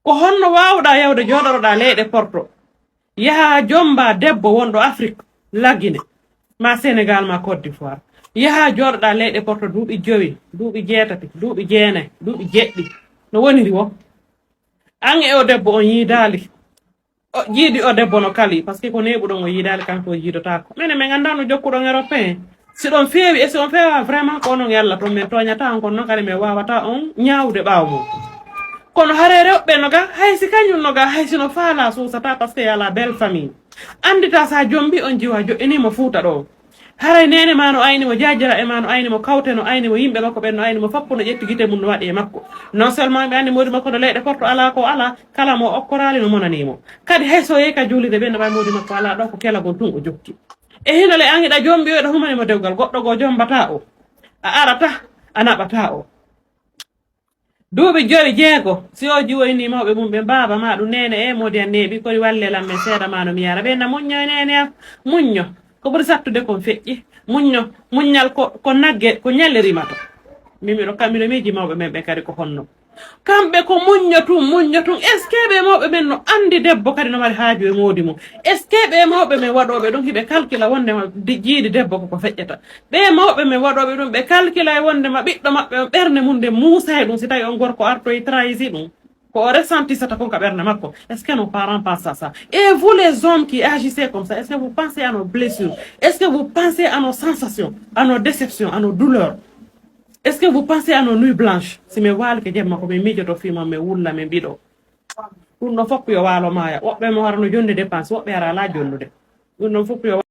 ko honno wawɗa yawde joɗoroɗa leyɗe porto yaha jomba debbo wonɗo Afrique laggine ma Sénégal ma Côte d'Ivoire yaha joɗoɗa leyɗe porto duuɓi 5 duuɓi 7 duuɓi 9 duuɓi 7 no woniri wo an e o debbo on yiidali o jiidi o debbo no kali par ce que ko neɓuɗon o yiidali kanko o jiidotako minen min ganda no jokkuɗon européen si ɗon feewi e si on feewa vraiment ko onon yalla toon min toñata on kono noon kadi min wawata on ñaawde ɓaawo mum kono hare rewɓe noga haysi kañum noga haysi no faala suusata par ce que yala belle famille andita sa jombi on jiwa joƴƴinimo Fuuta ɗo haray nene ma no ayni mo jajira e ma no ayni mo kawte no ayni mo yimɓe makko ɓen no ayni mo fappu no ƴetti gite mum no waɗi e makko non seulement ɓe andi modi makko no leyɗe porto ala ko ala kala mo okkorali no monanimo kadi hay so yehi ka juulide ɓe no wawi modi makko ala ɗo ko kelagol tun o jokki e hinole an iɗa jombi o ɗo humanimo dewgal goɗɗo go jombata o a arata a naɓata o duuɓi 6 si o jiwoyni mawɓe mum ɓe baaba ma ɗum nene e modi an neeɓi kori wallelam men seeɗa ma no mi yara ɓe na muñño e nene am muñño ko ɓuri sattude kon feƴƴi muñño muññal ko nagge ko ñallirimato mimiɗo kamɓino miji mawɓe men ɓe kadi ko honno kamɓe ko muñño tun est ce que ɓe mawɓe men no andi debbo kadi no mari haaju e moodi mum est ce que ɓe mawɓe men waɗoɓe ɗum hiɓe calcula wondema jiidi debbo koko feƴƴata ɓe mawɓe men waɗoɓe ɗum ɓe calcula e wondema ɓiɗɗo maɓɓe on ɓerde mum nde muusa e ɗum si tawi on gorko artoye trahisi ɗum ko o ressentisata kon ka ɓerde makko est ce que nos parents pensent à ça et vous les hommes qui agissez comme ça est ce que vous pensez à nos blessures est ce que vous pensez à nos sensations à nos déceptions à nos douleurs est ce que vous pensez à nos nuits blanches si mi waali ke jemma ko min mijoto fima mi wulla mi mbiɗo ɗum ɗon fof yo waalo maya woɓɓe mo warano jonde dépense woɓɓe ara ala jonnude ɗum ɗon fof yo